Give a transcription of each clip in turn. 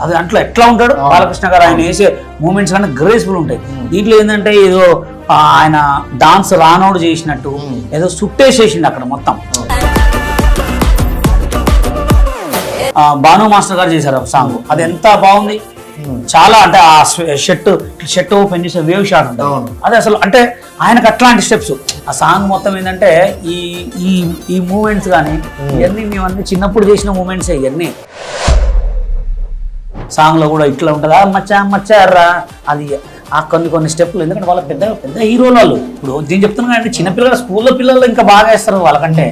అది దాంట్లో ఎట్లా ఉంటాడు బాలకృష్ణ గారు, ఆయన వేసే మూమెంట్స్ కానీ గ్రేస్ఫుల్ ఉంటాయి. దీంట్లో ఏంటంటే ఏదో ఆయన డాన్స్ రానోడు చేసినట్టు ఏదో సుట్టేసేసిండు అక్కడ మొత్తం. భాను మాస్టర్ గారు చేశారు సాంగ్, అది ఎంత బాగుంది. చాలా అంటే ఆ షర్ట్ ఓపెన్ చేసే వేవ్ షాట్ ఉంటుంది, అది అసలు అంటే ఆయనకు అట్లాంటి స్టెప్స్. ఆ సాంగ్ మొత్తం ఏంటంటే ఈ మూమెంట్స్ కానీ ఇవన్నీ మేమన్నీ చిన్నప్పుడు చేసిన మూమెంట్స్ ఇవన్నీ. సాంగ్ లో కూడా ఇట్లా ఉంటుందా మచ్చారా అది ఆ కొన్ని స్టెప్లు, ఎందుకంటే వాళ్ళ పెద్ద పెద్ద హీరోలు వాళ్ళు. ఇప్పుడు నేను చెప్తున్నా అంటే చిన్నపిల్లలు స్కూల్లో పిల్లలు ఇంకా బాగా వేస్తారు వాళ్ళకంటే.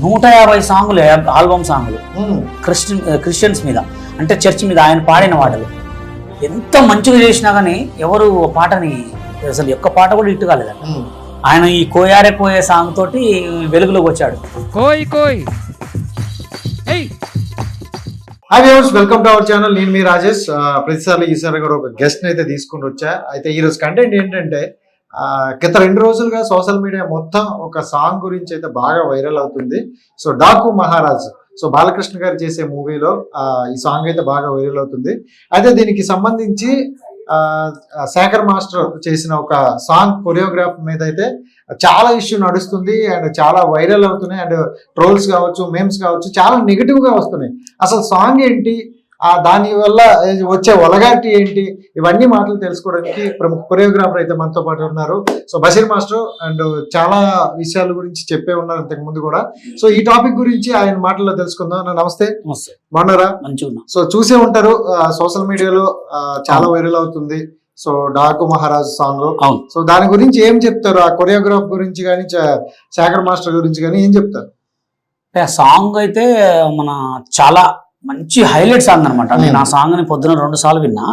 150 సాంగులు ఆల్బమ్ సాంగులు క్రిస్టియన్స్ మీద, అంటే చర్చ్ మీద ఆయన పాడిన పాటలు. ఎంత మంచిగా చేసినా కానీ ఎవరు పాటని అసలు ఒక్క పాట కూడా ఇట్టు కాలేదంట. ఆయన ఈ కోయారే కోయే సాంగ్ తోటి వెలుగులోకి వచ్చాడు. Hi viewers, welcome to our channel. నేను మీ రాజేష్. ప్రతిసారి ఈసారి కూడా ఒక గెస్ట్ అయితే తీసుకుని వచ్చా. అయితే ఈరోజు కంటెంట్ ఏంటంటే గత 2 రోజులుగా సోషల్ మీడియా మొత్తం ఒక సాంగ్ గురించి అయితే బాగా వైరల్ అవుతుంది. సో డాకు మహారాజ్, సో బాలకృష్ణ గారు చేసే మూవీలో ఈ సాంగ్ అయితే బాగా వైరల్ అవుతుంది. అయితే దీనికి సంబంధించి శేఖర్ మాస్టర్ చేసిన ఒక సాంగ్ కొరియోగ్రాఫ్ మీద అయితే చాలా ఇష్యూ నడుస్తుంది అండ్ చాలా వైరల్ అవుతున్నాయి. అండ్ ట్రోల్స్ కావచ్చు, మేమ్స్ కావచ్చు, చాలా నెగిటివ్ గా వస్తున్నాయి. అసలు సాంగ్ ఏంటి, దాని వల్ల వచ్చే ఒలగాటి ఏంటి, ఇవన్నీ మాటలు తెలుసుకోవడానికి ప్రముఖ కొరియోగ్రాఫర్ అయితే మనతో పాటు ఉన్నారు. సో బషీర్ మాస్టర్ అండ్ చాలా విషయాల గురించి చెప్పే ఉన్నారు ఇంతకు ముందు కూడా. సో ఈ టాపిక్ గురించి ఆయన మాటల్లో తెలుసుకుందాం. నమస్తే, బాగున్నారా? సో చూసే ఉంటారు సోషల్ మీడియాలో చాలా వైరల్ అవుతుంది so Daaku Maharaj song. So దాని గురించి ఏం చెప్తారు? ఆ కొరియోగ్రాఫ్ గురించి కానీ శేఖర్ మాస్టర్ గురించి కానీ ఏం చెప్తారు? సాంగ్ అయితే మన చాలా మంచి హైలైట్ సాంగ్ అనమాట. నేను ఆ సాంగ్ ని పొద్దున 2 సార్లు విన్నా.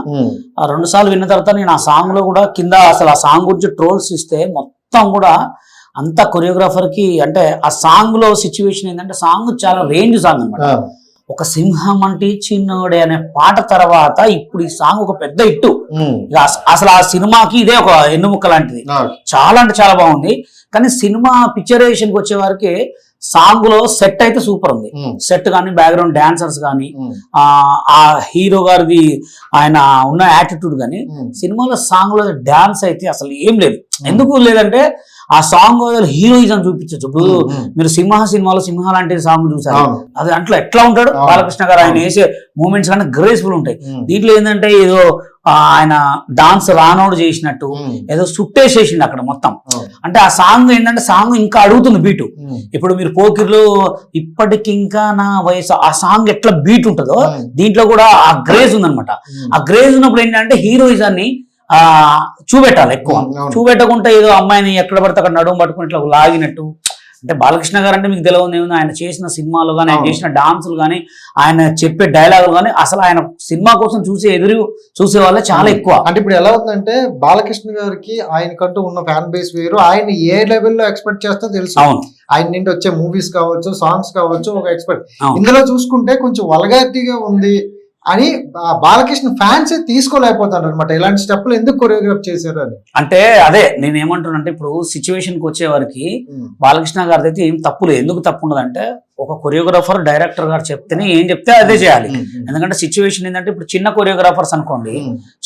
ఆ 2 సార్లు విన్న తర్వాత నేను ఆ సాంగ్ లో కూడా కింద అసలు ఆ సాంగ్ గురించి ట్రోల్స్ ఇస్తే మొత్తం కూడా అంత కొరియోగ్రాఫర్ కి, అంటే ఆ సాంగ్ లో సిచ్యువేషన్ ఏంటంటే సాంగ్ చాలా రేంజ్ సాంగ్ అనమాట. ఒక సింహం అంటే చిన్నోడే అనే పాట తర్వాత ఇప్పుడు ఈ సాంగ్ ఒక పెద్ద హిట్. అసలు ఆ సినిమాకి ఇదే ఒక ఎన్నుముక్క లాంటిది. చాలా అంటే చాలా బాగుంది. కానీ సినిమా పిక్చరైజేషన్ కి వచ్చే వారికి సాంగ్ లో సెట్ అయితే సూపర్ ఉంది. సెట్ కానీ, బ్యాక్గ్రౌండ్ డాన్సర్స్ కానీ, ఆ హీరో గారిది ఆయన ఉన్న యాటిట్యూడ్ కానీ, సినిమాలో సాంగ్ లో డాన్స్ అయితే అసలు ఏం లేదు. ఎందుకు లేదంటే ఆ సాంగ్ హీరోయిజం చూపించచ్చు. ఇప్పుడు మీరు సినిమాలో సింహ లాంటి సాంగ్ చూసారు, అది దాంట్లో ఎట్లా ఉంటాడు బాలకృష్ణ గారు, ఆయన వేసే మూమెంట్స్ కానీ గ్రేస్ఫుల్ ఉంటాయి. దీంట్లో ఏంటంటే ఏదో ఆయన డాన్స్ రానోడు చేసినట్టు ఏదో సుట్టేసేసిండు అక్కడ మొత్తం. అంటే ఆ సాంగ్ ఏంటంటే సాంగ్ ఇంకా అడుగుతుంది బీటు. ఇప్పుడు మీరు పోకిర్లో ఇప్పటికింకా నా వయసు ఆ సాంగ్ ఎట్లా బీట్ ఉంటుందో దీంట్లో కూడా ఆ గ్రేజ్ ఉందనమాట. ఆ గ్రేజ్ ఉన్నప్పుడు ఏంటంటే హీరోయిజాన్ని చూపెట్టాలి ఎక్కువ. చూపెట్టకుండా ఏదో అమ్మాయిని ఎక్కడ పడితే అక్కడ నడుము పట్టుకుని ఇట్లా లాగినట్టు. అంటే బాలకృష్ణ గారు అంటే మీకు తెలియదు ఏముంది, ఆయన చేసిన సినిమాలు కానీ, ఆయన చేసిన డాన్సులు కానీ, ఆయన చెప్పే డైలాగులు కానీ, అసలు ఆయన సినిమా కోసం చూసే వాళ్ళే చాలా ఎక్కువ. అంటే ఇప్పుడు ఎలా ఉందంటే బాలకృష్ణ గారికి ఆయనకంటూ ఉన్న ఫ్యాన్ బేస్ వేరు. ఆయన ఏ లెవెల్లో ఎక్స్పెక్ట్ చేస్తో తెలుసు. ఆయన నుండి వచ్చే మూవీస్ కావచ్చు, సాంగ్స్ కావచ్చు, ఒక ఎక్స్పెక్ట్. ఇందులో చూసుకుంటే కొంచెం వల్గారిటీగా ఉంది అని బాలకృష్ణ ఫ్యాన్స్ తీసుకోలేకపోతారు అనమాట. ఇలాంటి స్టెప్లు ఎందుకు కొరియోగ్రాఫ్ చేశారు అని. అంటే అదే నేను ఏమంటున్నానంటే ఇప్పుడు సిచ్యువేషన్ కి వచ్చే వారికి బాలకృష్ణ గారిది అయితే ఏం తప్పులేదు. ఎందుకు తప్పు ఉండదంటే ఒక కొరియోగ్రాఫర్ డైరెక్టర్ గారు చెప్తేనే ఏం చెప్తే అదే చేయాలి. ఎందుకంటే సిచ్యువేషన్ ఏంటంటే ఇప్పుడు చిన్న కొరియోగ్రాఫర్స్ అనుకోండి,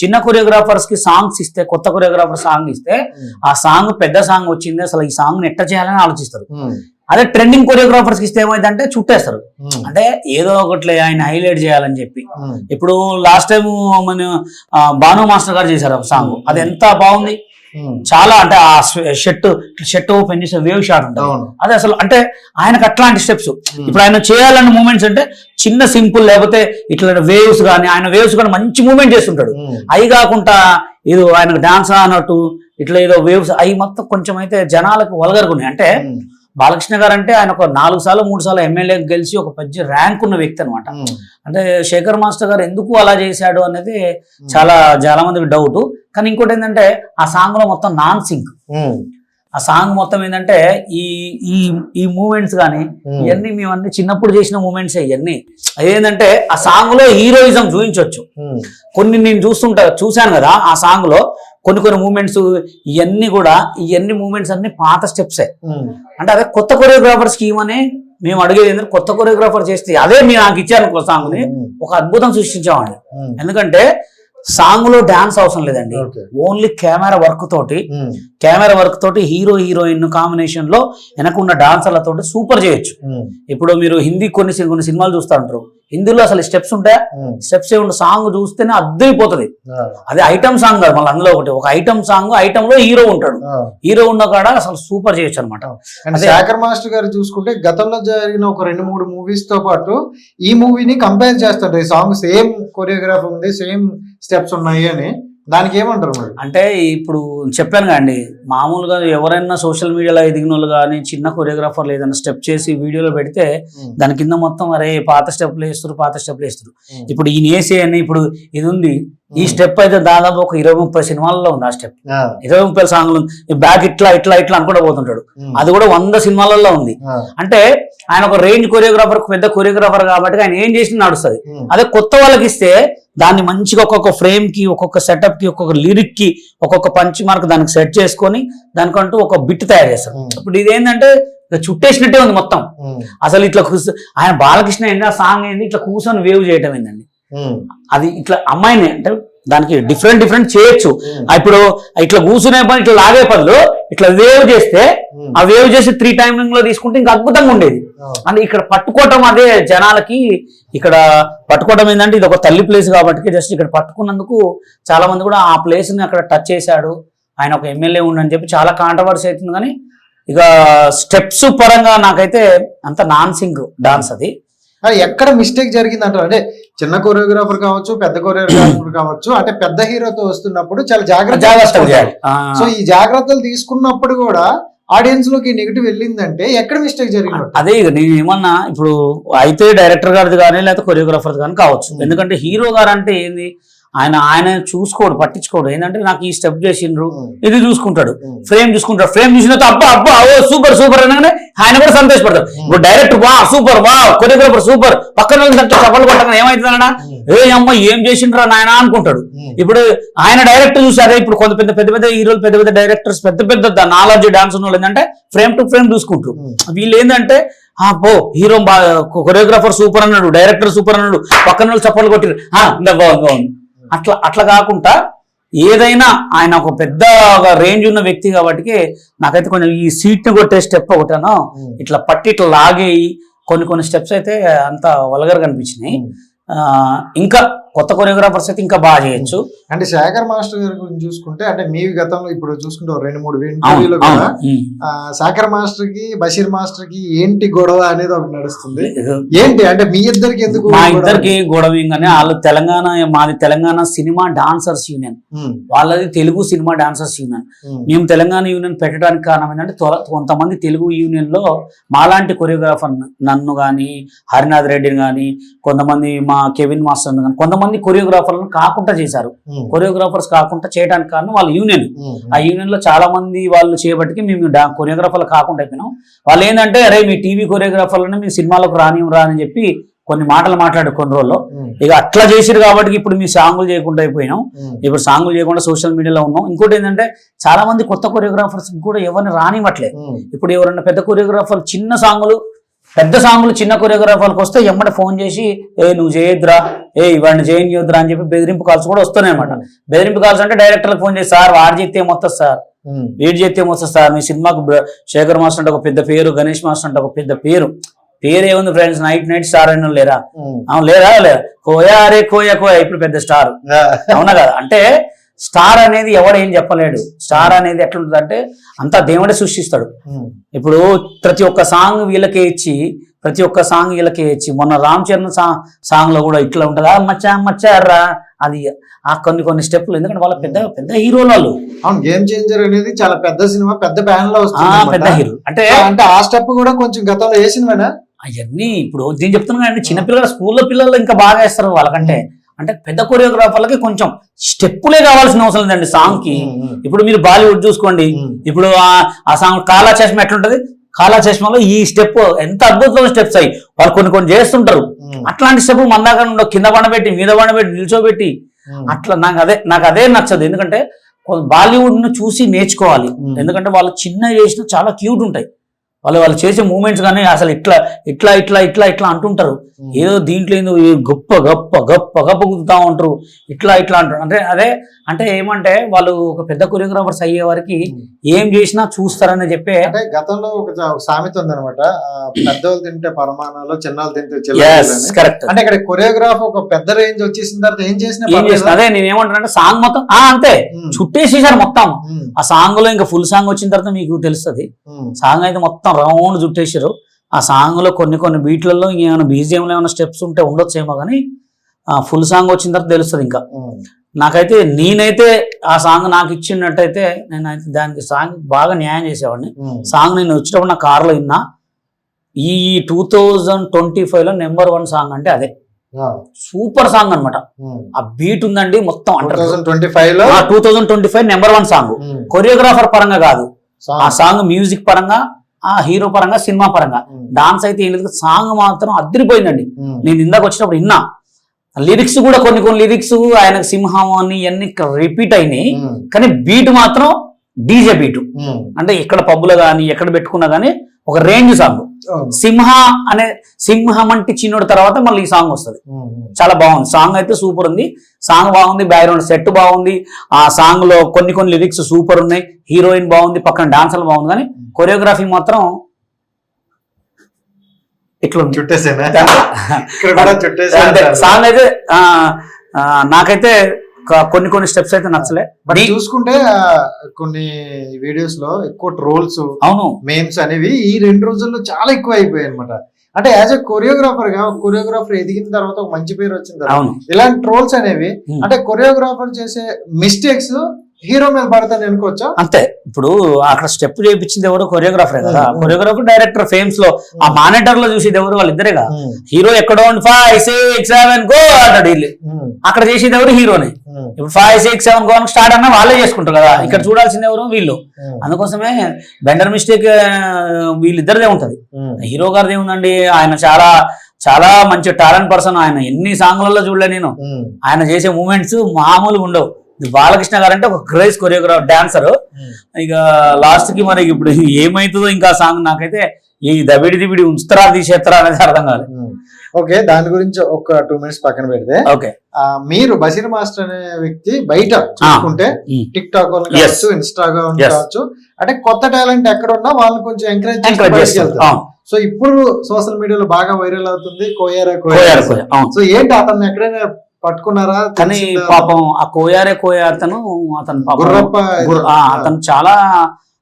చిన్న కొరియోగ్రాఫర్స్ కి సాంగ్స్ ఇస్తే, కొత్త కొరియోగ్రాఫర్ సాంగ్ ఇస్తే ఆ సాంగ్ పెద్ద సాంగ్ వచ్చింది, అసలు ఈ సాంగ్ ని ఎట్లా చేయాలని ఆలోచిస్తారు. అదే ట్రెండింగ్ కొరియోగ్రాఫర్స్ కి ఇస్తే ఏమైందంటే చుట్టేస్తారు. అంటే ఏదో ఒకటి ఆయన హైలైట్ చేయాలని చెప్పి. ఇప్పుడు లాస్ట్ టైం మన భాను మాస్టర్ గారు చేశారు ఒక సాంగ్, అది ఎంత బాగుంది. చాలా అంటే ఆ షర్ట్ ఓపెన్ చేసే వేవ్ షాట్ ఉంటుంది, అది అసలు అంటే ఆయనకు అట్లాంటి స్టెప్స్. ఇప్పుడు ఆయన చేయాలన్న మూమెంట్స్ అంటే చిన్న సింపుల్, లేకపోతే ఇట్లా వేవ్స్ కానీ, ఆయన వేవ్స్ కానీ మంచి మూమెంట్ చేస్తుంటాడు. అవి కాకుండా ఏదో ఆయనకు డాన్స్ అన్నట్టు ఇట్లా ఏదో వేవ్స్ అవి మొత్తం కొంచెం అయితే జనాలకు వల్గరుకున్నాయి. అంటే బాలకృష్ణ గారు అంటే ఆయన ఒక 4 సార్లు 3 సార్లు ఎమ్మెల్యే గెలిచి ఒక పెద్ద ర్యాంక్ ఉన్న వ్యక్తి అనమాట. అంటే శేఖర్ మాస్టర్ గారు ఎందుకు అలా చేశాడు అనేది చాలా మందికి డౌట్. కానీ ఇంకోటి ఏంటంటే ఆ సాంగ్ లో మొత్తం నాన్ సింక్. ఆ సాంగ్ మొత్తం ఏంటంటే ఈ మూమెంట్స్ కానీ ఇవన్నీ మేమన్నీ చిన్నప్పుడు చేసిన మూమెంట్స్ ఇవన్నీ. అదేంటంటే ఆ సాంగ్ లో హీరోయిజం చూపించవచ్చు. కొన్ని నేను చూశాను కదా ఆ సాంగ్ లో కొన్ని మూమెంట్స్, ఇవన్నీ మూమెంట్స్ అన్ని పాత స్టెప్సే. అంటే అదే కొత్త కొరియోగ్రాఫర్స్ కి ఇవన్నీ మేము అడిగేది ఏంటంటే కొత్త కొరియోగ్రాఫర్ చేస్తే అదే మీరు నాకు ఇచ్చారు సాంగ్ ని ఒక అద్భుతం సృష్టించామండి. ఎందుకంటే సాంగ్ లో డాన్స్ అవసరం లేదండి, ఓన్లీ కెమెరా వర్క్ తోటి హీరో హీరోయిన్ కాంబినేషన్ లో వెనకున్న డాన్సర్లతో సూపర్ చేయొచ్చు. ఇప్పుడు మీరు హిందీ కొన్ని సినిమాలు చూస్తూ ఉంటారు, హిందీలో అసలు స్టెప్స్ ఉంటాయా? స్టెప్స్ ఏ ఉంటాయి, సాంగ్ చూస్తేనే అద్దరిపోతుంది. అది ఐటమ్ సాంగ్ కాదు, మళ్ళీ అందులో ఒక ఐటమ్ సాంగ్, ఐటమ్ లో హీరో ఉంటాడు, హీరో ఉన్న కాడ అసలు సూపర్ చేయొచ్చు అనమాట. శేఖర్ మాస్టర్ గారు చూసుకుంటే గతంలో జరిగిన ఒక 2-3 మూవీస్ తో పాటు ఈ మూవీని కంపేర్ చేస్తుంటారు, ఈ సాంగ్ సేమ్ కొరియోగ్రాఫ్ ఉంది, సేమ్ స్టెప్స్ ఉన్నాయి అని. దానికి ఏమంటారు మరి? అంటే ఇప్పుడు చెప్పాను కదండి, మామూలుగా ఎవరైనా సోషల్ మీడియాలో ఎదిగిన వాళ్ళు కానీ చిన్న కొరియోగ్రాఫర్లు ఏదైనా స్టెప్ చేసి వీడియోలో పెడితే దాని కింద మొత్తం అరే పాత స్టెప్లు వేస్తారు. ఇప్పుడు ఈ నేసే అని ఇప్పుడు ఇది ఉంది, ఈ స్టెప్ అయితే దాదాపు ఒక 20-30 సినిమాల్లో ఉంది. ఆ స్టెప్ 20-30 సాంగ్లు బ్యాక్ ఇట్లా అనుకుంటూ పోతుంటాడు, అది కూడా 100 సినిమాలలో ఉంది. అంటే ఆయన ఒక రేంజ్ కొరియోగ్రాఫర్, పెద్ద కొరియోగ్రాఫర్ కాబట్టి ఆయన ఏం చేసి నడుస్తుంది. అదే కొత్త వాళ్ళకి ఇస్తే దాన్ని మంచిగా ఒక్కొక్క ఫ్రేమ్ కి, ఒక్కొక్క సెటప్ కి, ఒక్కొక్క లిరిక్ కి, ఒక్కొక్క పంచ్ మార్క్ దానికి సెట్ చేసుకొని దానికంటూ ఒక బిట్ తయారు చేస్తారు. ఇప్పుడు ఇదేంటంటే చుట్టేసినట్టే ఉంది మొత్తం. అసలు ఇట్లా ఆయన బాలకృష్ణ ఏంటి, ఆ సాంగ్ ఏంది, ఇట్లా కూర్చొని వేవ్ చేయటం ఏందండి. అది ఇట్లా అమ్మాయిని అంటే దానికి డిఫరెంట్ చేయొచ్చు. ఇప్పుడు ఇట్లా కూర్చునే పని, ఇట్లా లాగే పనులు ఇట్లా వేవ్ చేస్తే, ఆ వేవ్ చేసి 3 టైమింగ్ లో తీసుకుంటే ఇంకా అద్భుతంగా ఉండేది. అంటే ఇక్కడ పట్టుకోవటం అదే జనాలకి, ఇక్కడ పట్టుకోవటం ఏంటంటే ఇది ఒక తల్లి ప్లేస్ కాబట్టి జస్ట్ ఇక్కడ పట్టుకున్నందుకు చాలా మంది కూడా ఆ ప్లేస్ ని అక్కడ టచ్ చేశాడు, ఆయన ఒక ఎమ్మెల్యే ఉండని చెప్పి చాలా కాంట్రవర్సీ అవుతుంది. కానీ ఇక స్టెప్స్ పరంగా నాకైతే అంత నాన్ సింగ్ డాన్స్ అది. ఎక్కడ మిస్టేక్ జరిగింది అంటారు? అంటే చిన్న కొరియోగ్రాఫర్ కావచ్చు, పెద్ద కొరియోగ్రాఫర్ కావచ్చు, అంటే పెద్ద హీరోతో వస్తున్నప్పుడు చాలా జాగ్రత్తగా సో ఈ జాగ్రత్తలు తీసుకున్నప్పుడు కూడా ఆడియన్స్ లోకి నెగిటివ్ వెళ్ళిందంటే ఎక్కడ మిస్టేక్ జరిగింది? అదే ఇక నేను ఏమన్నా ఇప్పుడు అయితే డైరెక్టర్ గారిది కానీ లేకపోతే కొరియోగ్రాఫర్ కానీ కావచ్చు. ఎందుకంటే హీరో గారు అంటే ఏంది, ఆయన చూసుకోడు, పట్టించుకోడు. ఏంటంటే నాకు ఈ స్టెప్ చేసిండ్రు ఇది చూసుకుంటాడు, ఫ్రేమ్ చూసుకుంటాడు, ఫ్రేమ్ చూసిన అబ్బా ఓ సూపర్ అనగానే ఆయన కూడా సంతోషపడతాడు. ఇప్పుడు డైరెక్టర్ సూపర్ కొరియోగ్రాఫర్ సూపర్, పక్కన చప్పలు కొట్టగానే ఏమైతుందన్నా ఏ అమ్మ ఏం చేసిండ్రా నాయన అనుకుంటాడు. ఇప్పుడు ఆయన డైరెక్టర్ చూసారే, ఇప్పుడు కొంత పెద్ద హీరోలు, పెద్ద డైరెక్టర్స్, పెద్ద నాలెడ్జ్ డాన్స్ ఉన్న వాళ్ళు ఏంటంటే ఫ్రేమ్ టు ఫ్రేమ్ చూసుకుంటారు. వీళ్ళు ఏంటంటే హీరో కొరియోగ్రాఫర్ సూపర్ అన్నాడు, డైరెక్టర్ సూపర్ అన్నాడు, పక్కన చప్పలు కొట్టిరు బాగుంది అట్లా కాకుండా ఏదైనా ఆయన ఒక పెద్ద రేంజ్ ఉన్న వ్యక్తి కాబట్టి నాకైతే కొంచెం ఈ సీట్ ని కొట్టే స్టెప్ ఒకటనో ఇట్లా పట్టి ఇట్లా లాగేయి కొన్ని స్టెప్స్ అయితే అంత వల్గర్ కనిపించినాయి. ఇంకా కొత్త కొరియోగ్రాఫర్స్ అయితే ఇంకా బాగా చేయొచ్చు. అంటే శేఖర్ మాస్టర్ గారి గురించి చూసుకుంటే, అంటే మీ గతంలో ఇప్పుడు చూసుకుంటే 2-3 ఇంటర్వ్యూలో కూడా శేఖర్ మాస్టర్ కి బషీర్ మాస్టర్ కి ఏంటి గొడవ అనేది ఒకటి నడుస్తుంది. ఏంటి అంటే మీ ఇద్దరికి ఎందుకు? మా ఇద్దరికి గొడవ ఏంగానే వాళ్ళు మాది తెలంగాణ సినిమా డాన్సర్స్ యూనియన్, వాళ్ళది తెలుగు సినిమా డాన్సర్స్ యూనియన్. మేము తెలంగాణ యూనియన్ పెట్టడానికి కారణం ఏంటంటే కొంతమంది తెలుగు యూనియన్ లో మాలాంటి కొరియోగ్రాఫర్, నన్ను కానీ హరినాథ్ రెడ్డిని కానీ, కొంతమంది మా కెవిన్ మాస్టర్ కానీ, కొంతమంది కొరియోగ్రాఫర్లను కాకుండా చేశారు. కొరియోగ్రాఫర్స్ కాకుండా చేయడానికి కారణం వాళ్ళ యూనియన్. ఆ యూనియన్ లో చాలా మంది వాళ్ళు చేయబట్టి మేము కొరియోగ్రాఫర్లు కాకుండా అయిపోయినాం. వాళ్ళు ఏంటంటే అరే మీ టీవీ కొరియోగ్రాఫర్లను మీ సినిమాలకు రాని చెప్పి కొన్ని మాటలు మాట్లాడు కొన్ని రోజుల్లో. ఇక అట్లా చేసిరు కాబట్టి ఇప్పుడు మీ సాంగులు చేయకుండా అయిపోయినాం. ఇప్పుడు సాంగులు చేయకుండా సోషల్ మీడియాలో ఉన్నాం. ఇంకోటి ఏంటంటే చాలా మంది కొత్త కొరియోగ్రాఫర్స్ కూడా ఎవరిని రానివ్వట్లేదు. ఇప్పుడు ఎవరన్నా పెద్ద కొరియోగ్రాఫర్ పెద్ద సాంగులు చిన్న కొరియోగ్రాఫర్లకు వస్తే ఎమ్మట ఫోన్ చేసి నువ్వు చేయొద్దురా, ఇవాడిని చేయొద్దురా అని చెప్పి బెదిరింపు కాల్స్ కూడా వస్తున్నాయి అనమాట. బెదిరింపు కాల్స్ అంటే డైరెక్టర్లకు ఫోన్ చేసి సార్ వాడు చేస్తే ఏమొస్తుంది సార్, వీడు చేస్తే ఏమొస్తుంది సార్, మీ సినిమాకు శేఖర్ మాస్టర్ అంటే ఒక పెద్ద పేరు, గణేష్ మాస్టర్ అంటే ఒక పెద్ద పేరు ఏముంది ఫ్రెండ్స్, నైట్ స్టార్ అయిన లేరా? లేరా కోయా అరే కోయా ఇప్పుడు పెద్ద స్టార్, అవునా కదా? అంటే స్టార్ అనేది ఎవడు ఏం చెప్పలేడు. స్టార్ అనేది ఎట్లుంటుంది అంటే అంతా దేవుడే సృష్టిస్తాడు. ఇప్పుడు ప్రతి ఒక్క సాంగ్ వీళ్ళకే ఇచ్చి మొన్న రామ్ చరణ్ సాంగ్ లో కూడా ఇట్లా ఉంటదా మచ్చారా, అది ఆ కొన్ని స్టెప్లు. ఎందుకంటే వాళ్ళ పెద్ద హీరోలు వాళ్ళు. అవును, గేమ్ చేంజర్ అనేది చాలా పెద్ద సినిమా, పెద్ద బ్యాన్ లో వస్తుంది, పెద్ద హీరో. అంటే ఆ స్టెప్ కూడా కొంచెం గతంలో వేసినవేనా అవన్నీ? ఇప్పుడు నేను చెప్తున్నా కానీ చిన్నపిల్లల స్కూల్లో పిల్లలు ఇంకా బాగా వేస్తారు వాళ్ళకంటే. అంటే పెద్ద కొరియోగ్రాఫర్లకి కొంచెం స్టెప్పులే కావాల్సిన అవసరం లేదండి సాంగ్ కి. ఇప్పుడు మీరు బాలీవుడ్ చూసుకోండి, ఇప్పుడు ఆ సాంగ్ కాలా చష్మా ఎట్లుంటది, కాలా చష్మాలో ఈ స్టెప్ ఎంత అద్భుతమైన స్టెప్స్ అయ్యి వాళ్ళు కొన్ని చేస్తుంటారు. అట్లాంటి స్టెప్ మన దగ్గర కింద పండబెట్టి మీద పండబెట్టి నిల్చోబెట్టి అట్లా నాకు అదే నచ్చదు. ఎందుకంటే బాలీవుడ్ ను చూసి నేర్చుకోవాలి. ఎందుకంటే వాళ్ళు చిన్న చేసిన చాలా క్యూట్ ఉంటాయి. వాళ్ళు చేసే మూమెంట్స్ కానీ అసలు ఇట్లా ఇట్లా ఇట్లా ఇట్లా ఇట్లా అంటుంటారు. ఏదో దీంట్లో ఏందో గొప్ప గొప్ప గొప్ప గొప్ప గుద్దుతా ఉంటారు, ఇట్లా ఇట్లా అంటారు. అంటే అదే అంటే ఏమంటే వాళ్ళు ఒక పెద్ద కొరియోగ్రాఫర్స్ అయ్యే వారికి ఏం చేసినా చూస్తారని చెప్పే. అంటే గతంలో ఒక సామెత ఉందన్నమాట, పెద్దవాళ్ళు తింటే పరమాణాలు, చిన్నవాళ్ళు తింటే చిల్లర. కరెక్ట్. అంటే ఇక్కడ కొరియోగ్రాఫ్ ఒక పెద్ద రేంజ్ వచ్చేసిన తర్వాత ఏం చేసినా అదే నేను ఏమంటానంటే సాంగ్ మొత్తం అంతే చుట్టేసేసారు మొత్తం. ఆ సాంగ్ లో ఇంకా ఫుల్ సాంగ్ వచ్చిన తర్వాత మీకు తెలుస్తుంది. సాంగ్ అయితే మొత్తం రౌండ్ చుట్టేసారు. ఆ సాంగ్ లో కొన్ని బీట్లలో ఇంకేమైనా బీజిఎంలో ఏమైనా స్టెప్స్ ఉంటే ఉండొచ్చేమో కానీ ఫుల్ సాంగ్ వచ్చిన తర్వాత తెలుస్తుంది. ఇంకా నాకైతే నేనైతే ఆ సాంగ్ నాకు ఇచ్చినట్టయితే నేనైతే దానికి సాంగ్ బాగా న్యాయం చేసేవాడిని. సాంగ్ నేను వచ్చినప్పుడు నా కార్లో విన్నా. ఈ 2025లో నెంబర్ 1 సాంగ్ అంటే అదే. సూపర్ సాంగ్ అనమాట. ఆ బీట్ ఉందండి మొత్తం. 2025 నెంబర్ 1 సాంగ్. కొరియోగ్రాఫర్ పరంగా కాదు, ఆ సాంగ్ మ్యూజిక్ పరంగా, ఆ హీరో పరంగా, సినిమా పరంగా. డాన్స్ అయితే ఏం లేదు, సాంగ్ మాత్రం అదిరిపోయిందండి. నేను ఇందాక వచ్చినప్పుడు విన్నా. లిరిక్స్ కూడా కొన్ని లిరిక్స్ ఆయనకు సింహం అని ఇవన్నీ రిపీట్ అయినాయి, కానీ బీట్ మాత్రం డీజే బీటు. అంటే ఎక్కడ పబ్బులో కానీ ఎక్కడ పెట్టుకున్నా కానీ ఒక రేంజ్ సాంగ్. సింహం అంటే చిన్నోడు తర్వాత మళ్ళీ ఈ సాంగ్ వస్తుంది. చాలా బాగుంది సాంగ్ అయితే, సూపర్ ఉంది సాంగ్. బాగుంది, బ్యాక్గ్రౌండ్ సెట్ బాగుంది. ఆ సాంగ్ లో కొన్ని లిరిక్స్ సూపర్ ఉన్నాయి. హీరోయిన్ బాగుంది, పక్కన డాన్సర్లు బాగుంది, కానీ కొరియోగ్రఫీ మాత్రం ఇట్లా సాంగ్ అయితే నాకైతే కొన్ని స్టెప్స్ అయితే నచ్చలే. బట్ చూసుకుంటే కొన్ని వీడియోస్ లో ఎక్కువ ట్రోల్స్, అవును, మేమ్స్ అనేవి ఈ 2 రోజుల్లో చాలా ఎక్కువ అయిపోయాయి అనమాట. అంటే యాజ్ ఎ కొరియోగ్రాఫర్ ఎదిగిన తర్వాత ఒక మంచి పేరు వచ్చిన తర్వాత ఇలాంటి ట్రోల్స్ అనేవి, అంటే కొరియోగ్రాఫర్ చేసే మిస్టేక్స్ హీరో మీద పడతాను అనుకోవచ్చా? అంతే. ఇప్పుడు అక్కడ స్టెప్ చేయించింది ఎవరు? కొరియోగ్రాఫరే కదా. కొరియోగ్రాఫర్, డైరెక్టర్, ఫేమ్స్ లో ఆ మానిటర్ లో చూసేది ఎవరు? వాళ్ళిద్దరే కదా. హీరో ఎక్కడో 5 6 7 గో అంటాడు వీళ్ళు, అక్కడ చేసేది ఎవరు? హీరోని. ఇప్పుడు 5 6 7 గో స్టార్ట్ అన్నా వాళ్ళే చేసుకుంటారు కదా. ఇక్కడ చూడాల్సింది ఎవరు? వీళ్ళు. అందుకోసమే బెండర్ మిస్టేక్ వీళ్ళిద్దరిదే ఉంటది. హీరో గారిది ఏముందండి, ఆయన చాలా చాలా మంచి టాలెంట్ పర్సన్. ఆయన ఎన్ని సాంగ్లలో చూడలే నేను. ఆయన చేసే మూమెంట్స్ మామూలుగా ఉండవు. బాలకృష్ణ గారు అంటే ఒక క్రేజ్ కొరియోగ్రాఫర్, డాన్సర్. ఇక లాస్ట్ కి మరి ఇప్పుడు ఏమైతుందో ఇంకా సాంగ్ నాకైతే ఈ దబిడి ఉంచుతారా తీసేస్తారా అనేది అర్థం కాదు. ఓకే, దాని గురించి ఒక 2 minutes పక్కన పెడితే, ఓకే, మీరు బషీర్ మాస్టర్ అనే వ్యక్తి బయట చూసుకుంటే టిక్ టాక్ కావచ్చు, ఇన్స్టాగ్రామ్ కావచ్చు, అంటే కొత్త టాలెంట్ ఎక్కడ ఉన్నా వాళ్ళని కొంచెం ఎంకరేజ్ చేస్తారు. సో ఇప్పుడు సోషల్ మీడియాలో బాగా వైరల్ అవుతుంది కోయారా. సో ఏంటి, అతను ఎక్కడైనా పట్టుకున్నారా? కానీ పాపం ఆ కోయారే అతను అతను చాలా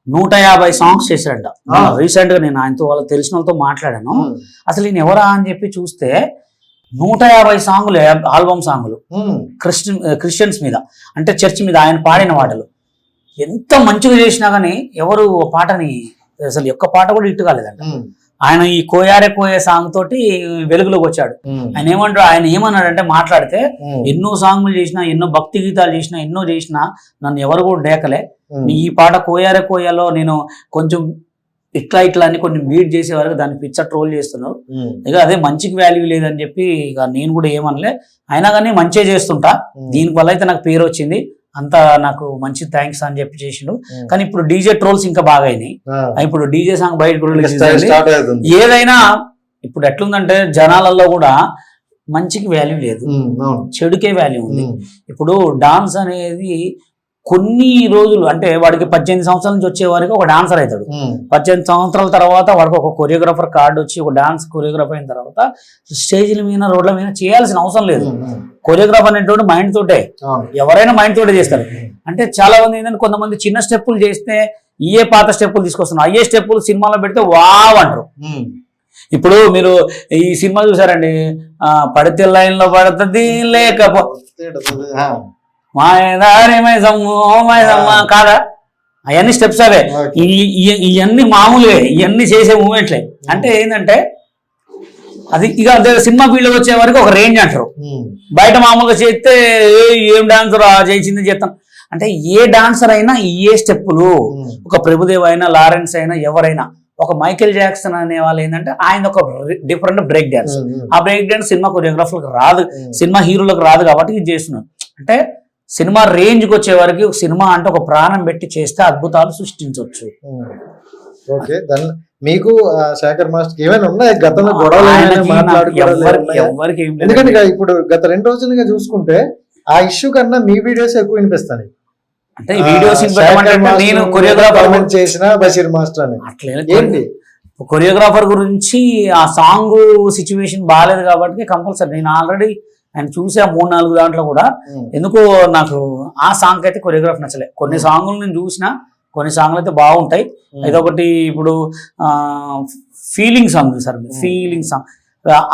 150 సాంగ్స్ చేశాడంట. రీసెంట్ గా నేను ఆయనతో వాళ్ళకి తెలిసిన వాళ్ళతో మాట్లాడాను. అసలు ఈయన ఎవరా అని చెప్పి చూస్తే 150 సాంగులు, ఆల్బమ్ సాంగులు క్రిస్టియన్స్ మీద, అంటే చర్చ్ మీద ఆయన పాడిన పాటలు. ఎంత మంచిగా చేసినా గానీ ఎవరు పాటని అసలు ఒక్క పాట కూడా హిట్ కాలేదంట. ఆయన ఈ కోయారే సాంగ్ తోటి వెలుగులోకి వచ్చాడు. ఆయన ఏమన్నాడంటే మాట్లాడితే, ఎన్నో సాంగ్లు చేసినా, ఎన్నో భక్తి గీతాలు చేసినా, ఎన్నో చేసినా నన్ను ఎవరు కూడా డేకలే. ఈ పాట కోయాలో నేను కొంచెం ఇట్లా అని కొన్ని బీట్ చేసే వరకు దాన్ని పిక్చర్ ట్రోల్ చేస్తున్నారు. ఇక అదే మంచికి వాల్యూ లేదని చెప్పి ఇక నేను కూడా ఏమనలే. అయినా కానీ మంచిగా చేస్తుంటా, దీనివల్ల అయితే నాకు పేరు వచ్చింది, అంతా నాకు మంచి థ్యాంక్స్ అని చెప్పి చేసిండు. కానీ ఇప్పుడు డీజే ట్రోల్స్ ఇంకా బాగా అయినాయి. ఇప్పుడు డీజే సాంగ్ బయట ఏదైనా ఇప్పుడు ఎట్లుందంటే జనాలలో కూడా మంచికి వాల్యూ లేదు, చెడుకే వాల్యూ ఉంది. ఇప్పుడు డాన్స్ అనేది కొన్ని రోజులు, అంటే వాడికి 18 సంవత్సరాల నుంచి వచ్చే వారికి ఒక డాన్సర్ అవుతాడు. 18 సంవత్సరాల తర్వాత వాడికి ఒక కొరియోగ్రాఫర్ కార్డు వచ్చి ఒక డాన్స్ కొరియోగ్రాఫర్ అయిన తర్వాత స్టేజ్ల మీద, రోడ్ల మీద చేయాల్సిన అవసరం లేదు. కొరియోగ్రాఫర్ అనేటువంటి మైండ్ తోటే, ఎవరైనా మైండ్ తోటే చేస్తారు. అంటే చాలా మంది ఏంటంటే కొంతమంది చిన్న స్టెప్పులు చేస్తే ఏ పాత స్టెప్పులు తీసుకొస్తున్నారు, అయ్యే స్టెప్పులు సినిమాలో పెడితే వావ్ అంటారు. ఇప్పుడు మీరు ఈ సినిమా చూసారండి, పడితే లైన్ లో పడుతుంది లేకపోతే కాదా, అవన్నీ స్టెప్స్ అవే. ఇవన్నీ మామూలుగా, ఇవన్నీ చేసే మూమెంట్లే. అంటే ఏంటంటే అది ఇక సినిమా ఫీల్డ్ వచ్చే వరకు ఒక రేంజ్ అంటారు. బయట మామూలుగా చేస్తే ఏం డాన్సర్ చేసింది చేస్తాను అంటే, ఏ డాన్సర్ అయినా ఏ స్టెప్పులు, ఒక ప్రభుదేవ్ అయినా, లారెన్స్ అయినా, ఎవరైనా, ఒక మైకేల్ జాక్సన్ అనే వాళ్ళు ఏంటంటే ఆయన ఒక డిఫరెంట్ బ్రేక్ డాన్స్. ఆ బ్రేక్ డాన్స్ సినిమా కొరియోగ్రాఫర్లకు రాదు, సినిమా హీరోలకు రాదు, కాబట్టి ఇది చేస్తున్నారు. అంటే సినిమా రేంజ్కి వచ్చే వరకు సినిమా అంటే ఒక ప్రాణం పెట్టి చేస్తే అద్భుతాలు సృష్టించవచ్చు. ఓకే, మీకు శేఖర్ మాస్టర్ ఏమైనా ఉన్నాయి గతంలో గొడవలు ఆయనకి మాట్లాడుకోవడం ఎవరికి ఏం లేదు. ఎందుకంటే ఇప్పుడు గత 2 రోజులుగా చూసుకుంటే ఆ ఇష్యూ కన్నా మీ వీడియోస్ ఎక్కువ వినిపిస్తాయి. అంటే ఈ వీడియోస్ నేను కొరియోగ్రాఫర్ చేసిన బషీర్ మాస్టర్ అని ఏంటి కొరియోగ్రాఫర్ గురించి ఆ సాంగ్ సిచ్యువేషన్ బాగాలేదు కాబట్టి కంపల్సరీ నేను ఆల్రెడీ ఆయన చూసా 3-4 దాంట్లో కూడా. ఎందుకో నాకు ఆ సాంగ్ అయితే కొరియోగ్రాఫ్ నచ్చలే. కొన్ని సాంగులు నేను చూసిన, కొన్ని సాంగ్లు అయితే బాగుంటాయి. ఇదొకటి ఇప్పుడు feeling song sir, feeling song.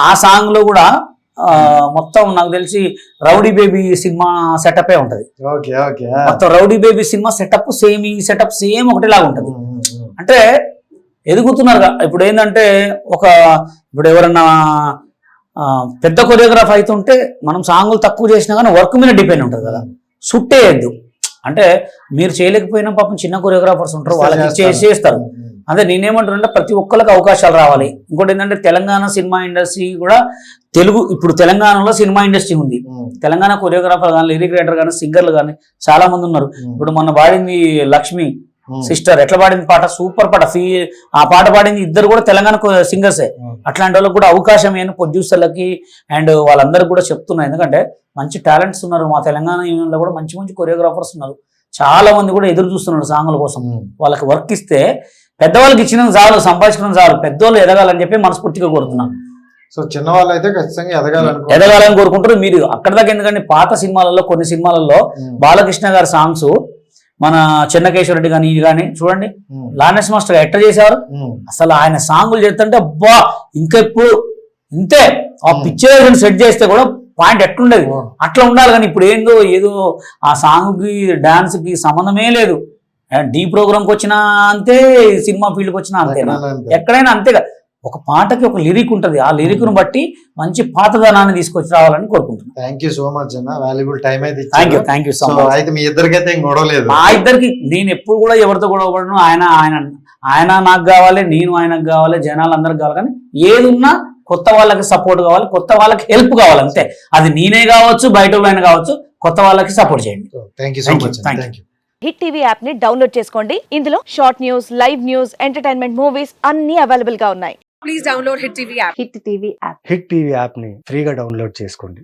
ఆ సాంగ్ లో కూడా మొత్తం నాకు తెలిసి రౌడీ బేబీ సినిమా సెటప్ ఉంటది. మొత్తం rowdy baby cinema setup same, ఈ సెటప్ సేమ్ ఒకటిలాగా ఉంటది. అంటే ఎదుగుతున్నారు. ఇప్పుడు ఏంటంటే ఇప్పుడు ఎవరన్నా పెద్ద కొరియోగ్రాఫ్ అవుతుంటే మనం సాంగులు తక్కువ చేసినా కానీ వర్క్ మీద డిపెండ్ ఉంటుంది కదా, సుట్టేయద్దు. అంటే మీరు చేయలేకపోయినా పాపం చిన్న కొరియోగ్రాఫర్స్ ఉంటారు, వాళ్ళకి చేస్తారు. అదే నేనేమంటున్నా, ప్రతి ఒక్కరికి అవకాశాలు రావాలి. ఇంకోటి ఏంటంటే తెలంగాణ సినిమా ఇండస్ట్రీ కూడా ఇప్పుడు తెలంగాణలో సినిమా ఇండస్ట్రీ ఉంది. తెలంగాణ కొరియోగ్రాఫర్ కానీ, లిరిక్ రైటర్ కానీ, సింగర్లు కానీ చాలా మంది ఉన్నారు. ఇప్పుడు మొన్న పాడింది లక్ష్మి సిస్టర్, ఎట్లా పాడింది పాట, సూపర్ పాట. ఆ పాట పాడింది ఇద్దరు కూడా తెలంగాణ సింగర్సే. అట్లాంటి వాళ్ళకి కూడా అవకాశం ఏమైనా ప్రొడ్యూసర్లకి అండ్ వాళ్ళందరికీ కూడా చెప్తున్నా. ఎందుకంటే మంచి టాలెంట్స్ ఉన్నారు మా తెలంగాణ యూనియన్లో కూడా, మంచి మంచి కొరియోగ్రాఫర్స్ ఉన్నారు. చాలా మంది కూడా ఎదురు చూస్తున్నారు సాంగుల కోసం. వాళ్ళకి వర్క్ ఇస్తే పెద్దవాళ్ళకి ఇచ్చిన చాలు, సంపాదించడం చాలు, పెద్దవాళ్ళు ఎదగాలని చెప్పి మనస్ఫూర్తిగా కోరుతున్నాను. సో చిన్న వాళ్ళు అయితే ఖచ్చితంగా ఎదగాలని కోరుకుంటారు. మీరు అక్కడ దాకా ఎందుకంటే పాత సినిమాలలో, కొన్ని సినిమాలలో బాలకృష్ణ గారి సాంగ్స్, మన చెన్నకేశ్వర రెడ్డి కానీ ఇది కానీ చూడండి, లానెస్ మాస్టర్ ఎట్లా చేశారు అసలు. ఆయన సాంగులు చేస్తుంటే అబ్బా ఇంకా ఎప్పుడు ఇంతే, ఆ పిక్చర్ సెట్ చేస్తే కూడా పాయింట్ ఎట్లుండేది అట్లా ఉండాలి. కానీ ఇప్పుడు ఏదో ఆ సాంగ్ కి డాన్స్ కి సంబంధమే లేదు. డీ ప్రోగ్రామ్కి వచ్చినా అంతే, సినిమా ఫీల్డ్కి వచ్చినా అంతేనా, ఎక్కడైనా అంతేగా. ఒక పాటకి ఒక లిరిక్ ఉంటుంది, ఆ లిరిక్ ను బట్టి మంచి పాతదనాన్ని తీసుకొచ్చి రావాలని కోరుకుంటున్నాను. థ్యాంక్ యూ సో మచ్ అన్న, వాల్యుబుల్ టైం అయితే. Thank you so much. అయితే మీ ఇద్దరికైతే గొడవలేదు? మా ఇద్దరికి నేను ఎప్పుడు కూడా ఎవరితో గొడవ పడను. ఆయన నాకు కావాలి, నేను ఆయనకు కావాలి, జనాలు అందరికి కావాలి. కానీ ఏది ఉన్నా కొత్త వాళ్ళకి సపోర్ట్ కావాలి, కొత్త వాళ్ళకి హెల్ప్ కావాలి అంతే. అది నేనే కావచ్చు, బయట వాళ్ళని కావచ్చు, కొత్త వాళ్ళకి సపోర్ట్ చేయండి. Thank you so much. Thank you. Hit TV app ని డౌన్లోడ్ చేసుకోండి. ఇందులో short news, live news, entertainment movies అన్ని అవైలబుల్ గా ఉన్నాయి. Please download hit TV app. Hit TV app ని ఫ్రీగా డౌన్లోడ్ చేసుకోండి.